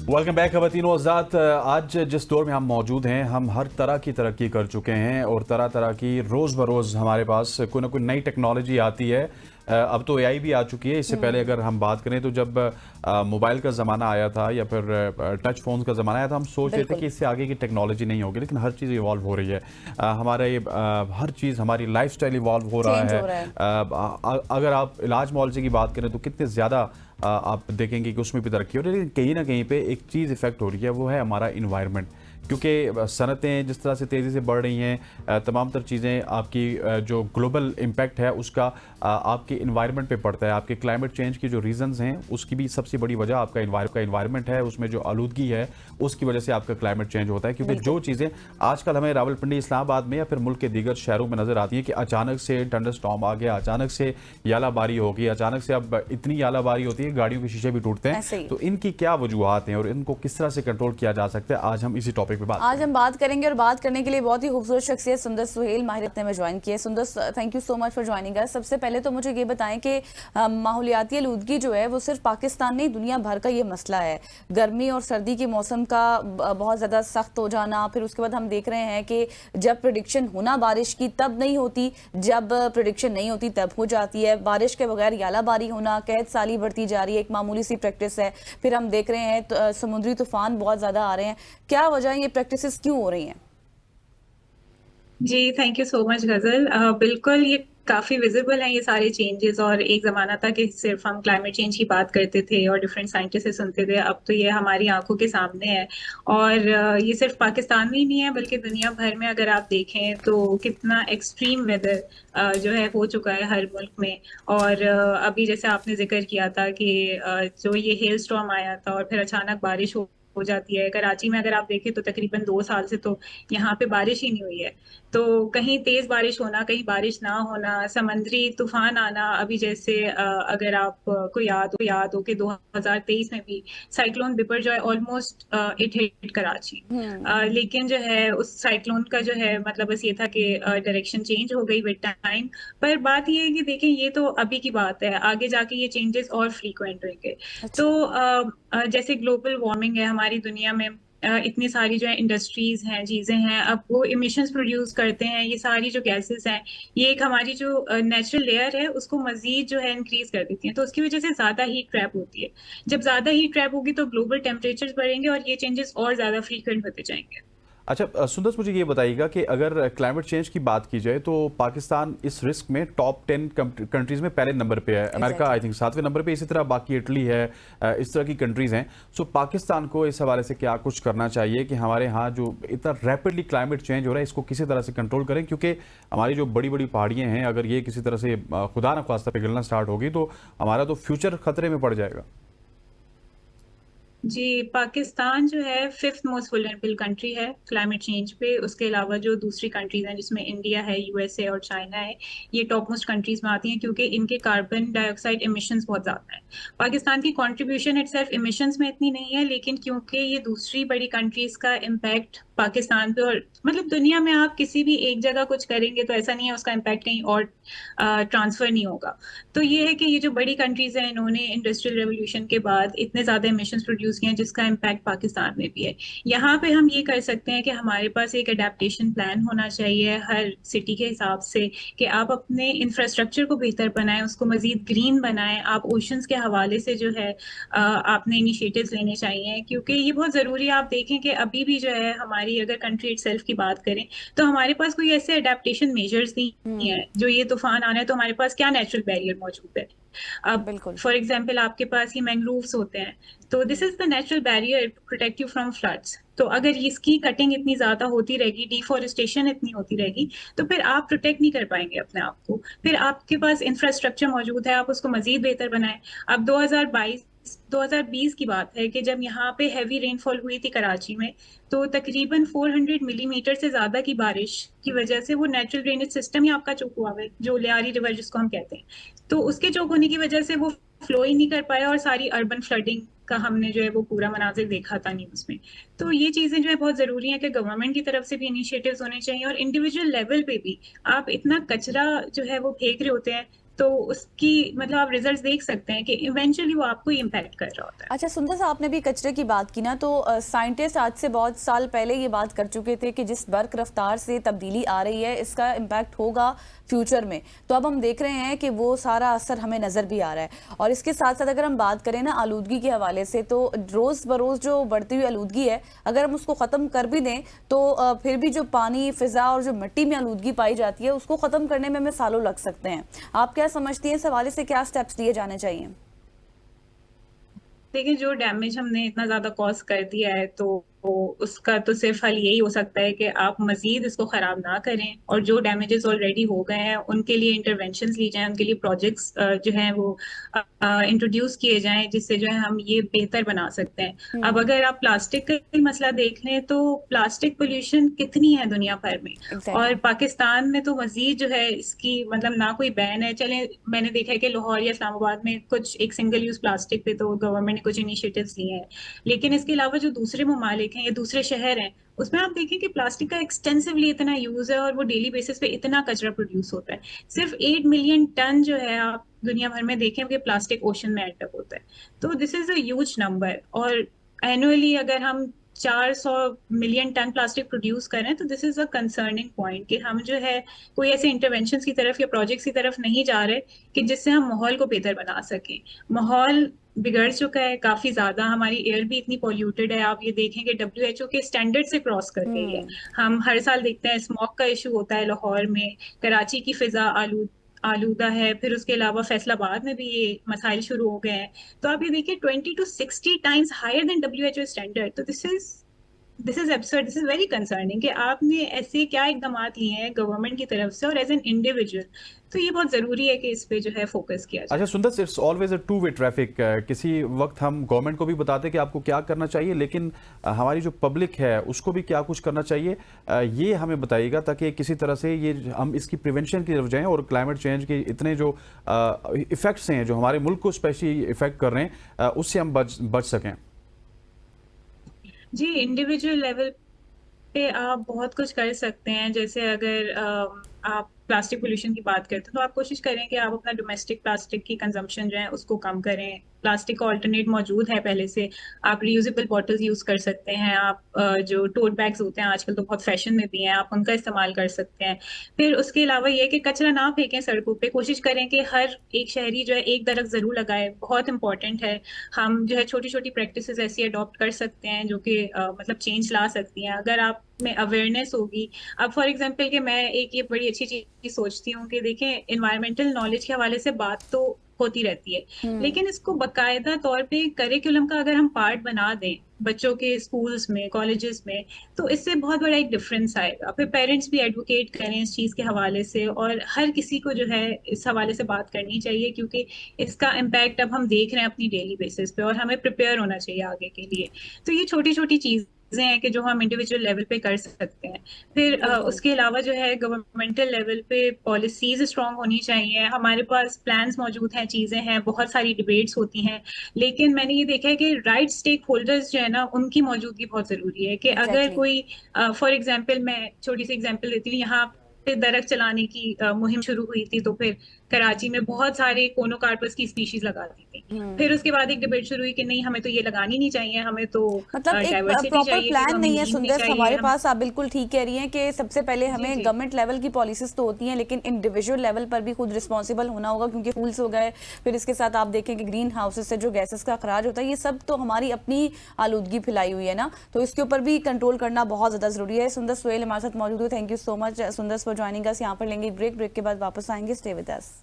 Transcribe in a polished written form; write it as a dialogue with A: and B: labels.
A: Welcome back खवातीन और हज़रात। आज जिस दौर में हम मौजूद हैं, हम हर तरह की तरक्की कर चुके हैं और तरह तरह की रोज़ बरोज़ हमारे पास कोई ना कोई नई टेक्नोलॉजी आती है। अब तो एआई भी आ चुकी है। इससे पहले अगर हम बात करें तो जब मोबाइल का ज़माना आया था या फिर टच फ़ोन्स का ज़माना आया था, हम सोच रहे थे कि इससे आगे की टेक्नोलॉजी नहीं होगी, लेकिन हर चीज़ इवॉल्व हो रही है। हमारा ये हर चीज़, हमारी लाइफस्टाइल इवॉल्व हो रहा है। अगर आप इलाज मुआवजे की बात करें तो कितने ज़्यादा आप देखेंगे कि उसमें भी तरक्की हो रही है, लेकिन कहीं ना कहीं पे एक चीज़ इफेक्ट हो रही है, वो है हमारा इन्वायरमेंट। क्योंकि सनतें जिस तरह से तेज़ी से बढ़ रही हैं, तमाम तर चीज़ें आपकी जो ग्लोबल इम्पैक्ट है उसका आपके इन्वायरमेंट पे पड़ता है। आपके क्लाइमेट चेंज की जो रीज़न्स हैं उसकी भी सबसे बड़ी वजह आपका इन्वायरमेंट है। उसमें जो आलूदगी है उसकी वजह से आपका क्लाइमेट चेंज होता है। क्योंकि जो चीज़ें आजकल हमें रावलपिंडी, इस्लामाबाद में या फिर मुल्क के दीगर शहरों में नज़र आती हैं कि अचानक से थंडरस्टॉर्म आ गया, अचानक से यालाबारी हो गई, अचानक से अब इतनी यालाबारी होती है गाड़ियों के शीशे भी टूटते हैं। तो इनकी क्या वजूहत हैं और इनको किस तरह से कंट्रोल किया जा सकता है, आज हम इसी टॉपिक पे
B: आज हम बात करेंगे। और बात करने के लिए बहुत ही खूबसूरत शख्सियत सुंदर सुहेल माहिर ने ज्वाइन किया। सुंदर, thank you so much for joining us. सबसे पहले तो मुझे ये बताएं कि माहौलियाती आलूदगी जो है वो सिर्फ पाकिस्तान नहीं, दुनिया भर का ये मसला है। गर्मी और सर्दी के मौसम का बहुत ज़्यादा सख्त हो जाना, फिर उसके बाद हम देख रहे हैं कि जब प्रेडिक्शन होना बारिश की तब नहीं होती, जब प्रेडिक्शन नहीं होती तब हो जाती है। बारिश के बगैर यालाबारी होना, कैद साली बढ़ती जा रही है, एक मामूली सी प्रैक्टिस है। फिर हम देख रहे हैं समुद्री तूफान बहुत ज़्यादा आ रहे हैं। क्या वजह है, ये प्रैक्टिसेस क्यों हो रही हैं?
C: जी, थैंक यू सो मच गजल। बिल्कुल, ये काफी विजिबल हैं ये सारे चेंजेस। और एक जमाना था कि सिर्फ हम क्लाइमेट चेंज की बात करते थे और डिफरेंट साइंटिस्ट से सुनते थे, अब तो ये हमारी आंखों के सामने है। और ये सिर्फ पाकिस्तान में ही नहीं है बल्कि दुनिया भर में अगर आप देखें तो कितना एक्सट्रीम वेदर जो है हो चुका है हर मुल्क में। और अभी जैसे आपने जिक्र किया था कि जो ये हेल स्टॉर्म आया था और फिर अचानक बारिश हो जाती है। कराची में अगर आप देखें तो तकरीबन 2 साल से तो यहाँ पे बारिश ही नहीं हुई है। तो कहीं तेज बारिश होना, कहीं बारिश ना होना, समंदरी तूफान आना। अभी जैसे अगर आपको याद हो कि 2023 में भी cyclone Biparjoy almost it hit Karachi. लेकिन जो है उस साइक्लोन का जो है मतलब बस ये था कि डायरेक्शन चेंज हो गई विद टाइम। पर बात ये है कि देखें, ये तो अभी की बात है, आगे जाके ये चेंजेस और फ्रीक्वेंट होंगे। तो जैसे ग्लोबल वार्मिंग है हमारी दुनिया में, इतनी सारी जो है इंडस्ट्रीज हैं, चीजें हैं, अब वो इमिशंस प्रोड्यूस करते हैं। ये सारी जो गैसेस हैं, ये एक हमारी जो नेचुरल लेयर है उसको मजीद जो है इंक्रीज कर देती हैं। तो उसकी वजह से ज्यादा हीट ट्रैप होती है। जब ज्यादा हीट ट्रैप होगी तो ग्लोबल टेम्परेचर बढ़ेंगे और ये चेंजेस और ज्यादा फ्रीक्वेंट होते जाएंगे।
A: अच्छा सुंदर, मुझे ये बताइएगा कि अगर क्लाइमेट चेंज की बात की जाए तो पाकिस्तान इस रिस्क में टॉप 10 कंट्रीज में पहले नंबर पे है। अमेरिका आई थिंक 7वें नंबर पे, इसी तरह बाकी इटली है, इस तरह की कंट्रीज हैं। सो पाकिस्तान को इस हवाले से क्या कुछ करना चाहिए कि हमारे यहाँ जो इतना रैपिडली क्लाइमेट चेंज हो रहा है इसको किसी तरह से कंट्रोल करें? क्योंकि हमारी जो बड़ी बड़ी पहाड़ियाँ हैं, अगर ये किसी तरह से खुदा न ख्वास्ता पिघलना स्टार्ट होगी तो हमारा तो फ्यूचर खतरे में पड़ जाएगा।
C: जी, पाकिस्तान जो है 5th मोस्ट वुलनरेबल कंट्री है क्लाइमेट चेंज पे। उसके अलावा जो दूसरी कंट्रीज हैं जिसमें इंडिया है, यूएसए और चाइना है, ये टॉप मोस्ट कंट्रीज में आती हैं क्योंकि इनके कार्बन डाइऑक्साइड इमिशंस बहुत ज्यादा है। पाकिस्तान की कंट्रीब्यूशन इटसेल्फ इमिशंस में इतनी नहीं है, लेकिन क्योंकि ये दूसरी बड़ी कंट्रीज का इम्पैक्ट पाकिस्तान पे और मतलब दुनिया में आप किसी भी एक जगह कुछ करेंगे तो ऐसा नहीं है उसका इम्पैक्ट कहीं और ट्रांसफर नहीं होगा। तो ये है कि ये जो बड़ी कंट्रीज हैं, इन्होंने इंडस्ट्रियल रेवोल्यूशन के बाद इतने ज्यादा इमिशंस प्रोड्यूस किए हैं जिसका इम्पैक्ट पाकिस्तान में भी है। यहाँ पे हम ये कर सकते हैं कि हमारे पास एक अडेप्टेशन प्लान होना चाहिए हर सिटी के हिसाब से, कि आप अपने इंफ्रास्ट्रक्चर को बेहतर बनाएं, उसको मजीद ग्रीन बनाएं। आप ओशंस के हवाले से जो है आपने इनिशिएटिव्स लेने चाहिए, क्योंकि ये बहुत जरूरी है। आप देखें कि अभी भी जो है हमारी अगर कंट्री इटसेल्फ की बात करें तो हमारे पास कोई ऐसे अडेप्टेशन मेजर्स नहीं है। जो ये तूफान आना है तो हमारे पास क्या नेचुरल बैरियर मौजूद है? अब
B: बिल्कुल।
C: फॉर एग्जाम्पल आपके पास ये मैंग्रोव्स होते हैं, तो this is the natural barrier to protect you from floods. तो अगर इसकी कटिंग इतनी ज्यादा होती रहेगी, डिफोरेस्टेशन इतनी होती रहेगी, तो फिर आप प्रोटेक्ट नहीं कर पाएंगे अपने आप को। फिर आपके पास इंफ्रास्ट्रक्चर मौजूद है, आप उसको मजीद बेहतर बनाएं। अब 2020 की बात है कि जब यहाँ पे हैवी रेनफॉल हुई थी कराची में, तो तकरीबन 400 मिलीमीटर से ज्यादा की बारिश की वजह से वो नेचुरल ड्रेनेज सिस्टम ही आपका चौक हुआ है, जो लियारी रिवर जिसको हम कहते हैं। तो उसके चौक होने की वजह से वो फ्लो ही नहीं कर पाया और सारी अर्बन फ्लडिंग का हमने जो है वो पूरा मनाजिर देखा था न्यूज में। तो ये चीजें जो है बहुत जरूरी है कि गवर्नमेंट की तरफ से भी इनिशिएटिव्स होने चाहिए और इंडिविजुअल लेवल पे भी। आप इतना कचरा जो है वो फेंक रहे होते हैं, तो उसकी मतलब आप रिजल्ट्स देख सकते हैं कि इवेंचुअली वो आपको इम्पैक्ट कर रहा होता है।
B: अच्छा सुंदर साहब, आपने भी कचरे की बात की ना, तो साइंटिस्ट आज से बहुत साल पहले ये बात कर चुके थे कि जिस बर्क रफ्तार से तब्दीली आ रही है इसका इम्पैक्ट होगा फ्यूचर में। तो अब हम देख रहे हैं कि वो सारा असर हमें नज़र भी आ रहा है। और इसके साथ साथ अगर हम बात करें ना आलूदगी के हवाले से, तो रोज़ बरोज़ जो बढ़ती हुई आलूदगी है, अगर हम उसको ख़त्म कर भी दें तो फिर भी जो पानी, फ़िज़ा और जो मिट्टी में आलूदगी पाई जाती है उसको ख़त्म करने में हमें सालों लग सकते हैं। आप क्या समझती हैं, इस हवाले से क्या स्टेप्स लिए जाने चाहिए?
C: देखिए, जो डैमेज हमने इतना ज्यादा कॉज कर दिया है तो उसका तो सिर्फ हल यही हो सकता है कि आप मजीद इसको खराब ना करें, और जो डैमेजेस ऑलरेडी हो गए हैं उनके लिए इंटरवेंशंस ली जाएं, उनके लिए प्रोजेक्ट्स जो हैं वो इंट्रोड्यूस किए जाएं, जिससे जो है हम ये बेहतर बना सकते हैं। अब अगर आप प्लास्टिक का ही मसला देख लें तो प्लास्टिक पोल्यूशन कितनी है दुनिया भर में, और
B: एग्जैक्टली।
C: पाकिस्तान में तो मजीद जो है इसकी मतलब ना कोई बैन है। चले, मैंने देखा है कि लाहौर या इस्लामाबाद में कुछ एक सिंगल यूज प्लास्टिक पे तो गवर्नमेंट ने कुछ इनिशिएटिव्स लिए हैं, लेकिन इसके अलावा जो दूसरे ममालिक हैं या दूसरे शहर हैं उसमें आप देखें कि प्लास्टिक का एक्सटेंसिवली इतना यूज है और वो डेली बेसिस पे इतना कचरा प्रोड्यूस होता है। सिर्फ 8 मिलियन टन जो है आप दुनिया भर में देखें कि प्लास्टिक ओशन में एंड अप होता है। तो this is a huge number, और एनुअली अगर हम 400 मिलियन टन प्लास्टिक प्रोड्यूस करें तो this is a concerning point कि हम जो है कोई ऐसे इंटरवेंशन की तरफ या प्रोजेक्ट्स की तरफ नहीं जा रहे कि जिससे हम माहौल को बेहतर बना सकें। माहौल बिगड़ चुका है काफी ज्यादा, हमारी एयर भी इतनी पॉल्यूटेड है, आप ये देखें कि WHO के स्टैंडर्ड से क्रॉस कर गई है। हम हर साल देखते हैं स्मोक का इशू होता है लाहौर में, कराची की फिजा आलूदा है, फिर उसके अलावा फैसलाबाद में भी ये मसाइल शुरू हो गए हैं। तो आप ये देखिए 20 to 60 times higher than WHO standard. तो this is absurd, this is very concerning कि आपने ऐसे क्या इकदाम लिए हैं गवर्नमेंट की तरफ से और एज एन इंडिविजुअल। तो ये बहुत जरूरी है कि इस पे जो है फोकस किया जाए।
A: अच्छा सुंदर, it's always a two way traffic. किसी वक्त हम गवर्नमेंट को भी बताते हैं कि आपको क्या करना चाहिए, लेकिन हमारी जो पब्लिक है उसको भी क्या कुछ करना चाहिए, ये हमें बताइएगा ताकि किसी तरह से ये हम इसकी प्रिवेंशन की तरफ जाएं और क्लाइमेट चेंज के इतने जो इफेक्ट्स हैं जो हमारे मुल्क को स्पेशली इफेक्ट कर रहे हैं उससे हम बच सकें।
C: जी, इंडिविजुअल लेवल पे आप बहुत कुछ कर सकते हैं। जैसे अगर आप प्लास्टिक पोल्यूशन की बात करते हैं तो आप कोशिश करें कि आप अपना डोमेस्टिक प्लास्टिक की कंजम्पशन जो है उसको कम करें। प्लास्टिक का ऑल्टरनेट मौजूद है पहले से, आप रियूजेबल बॉटल्स यूज कर सकते हैं, आप जो टोट बैग्स होते हैं आजकल तो बहुत फैशन में भी हैं, आप उनका इस्तेमाल कर सकते हैं। फिर उसके अलावा ये कि कचरा ना फेंकें सड़कों पे, कोशिश करें कि हर एक शहरी जो है एक दरख्त जरूर लगाए, बहुत इंपॉर्टेंट है। हम जो है छोटी छोटी प्रैक्टिसेस ऐसी अडॉप्ट कर सकते हैं जो कि मतलब चेंज ला सकती हैं अगर आप में अवेयरनेस होगी। अब फॉर एग्जांपल कि मैं एक ये बड़ी अच्छी चीज सोचती हूँ कि देखें, इन्वायरमेंटल नॉलेज के हवाले से बात तो होती रहती है, लेकिन इसको बकायदा तौर पे करिकुलम का अगर हम पार्ट बना दें बच्चों के स्कूल्स में, कॉलेजेस में, तो इससे बहुत बड़ा एक डिफरेंस आएगा। फिर पेरेंट्स भी एडवोकेट करें इस चीज के हवाले से, और हर किसी को जो है इस हवाले से बात करनी चाहिए, क्योंकि इसका इम्पैक्ट अब हम देख रहे हैं अपनी डेली बेसिस पे, और हमें प्रिपेयर होना चाहिए आगे के लिए। तो ये छोटी छोटी चीज हैं कि जो हम इंडिविजुअल लेवल पे कर सकते हैं। फिर
B: बिल्कुल।
C: उसके अलावा जो है गवर्नमेंटल लेवल पे पॉलिसीज स्ट्रांग होनी चाहिए। हमारे पास प्लान्स मौजूद हैं, चीजें हैं, बहुत सारी डिबेट्स होती हैं, लेकिन मैंने ये देखा है कि राइट स्टेक होल्डर्स जो है ना उनकी मौजूदगी बहुत जरूरी है। कि अगर
B: एग्जैक्टली।
C: कोई फॉर एग्जाम्पल, मैं छोटी सी एग्जाम्पल देती हूँ, यहाँ पे दरख्त चलाने की मुहिम शुरू हुई थी, तो फिर कराची में बहुत सारे कोनोकार्पस की स्पीशीज लगा दी थी। फिर उसके बाद एक डिबेट शुरू हुई कि नहीं, हमें तो ये लगानी नहीं चाहिए, हमें तो
B: मतलब एक
C: डाइवर्सिटी
B: प्रॉपर
C: चाहिए,
B: प्लान
C: तो हमें
B: नहीं है
C: नीम भी
B: सुंदर
C: चाहिए
B: हमारे
C: हमें।
B: पास। आप बिल्कुल ठीक कह रही हैं कि सबसे पहले
C: जी
B: हमें
C: जी
B: गवर्नमेंट लेवल की पॉलिसीज तो होती हैं, लेकिन इंडिविजुअल लेवल पर भी खुद रिस्पॉन्सिबल होना होगा, क्योंकि फूल्स हो गए, फिर इसके साथ आप देखें कि ग्रीन हाउसेस से जो गैसेस का अखराज होता है, ये सब तो हमारी अपनी आलूदगी फैलाई हुई है ना, तो इसके ऊपर भी कंट्रोल करना बहुत ज़्यादा ज़रूरी है। सुंदर सुहेल हमारे साथ मौजूद है। थैंक यू सो मच सुंदर फॉर ज्वाइनिंग अस। यहाँ पर लेंगे ब्रेक के बाद वापस आएंगे। Stay with us.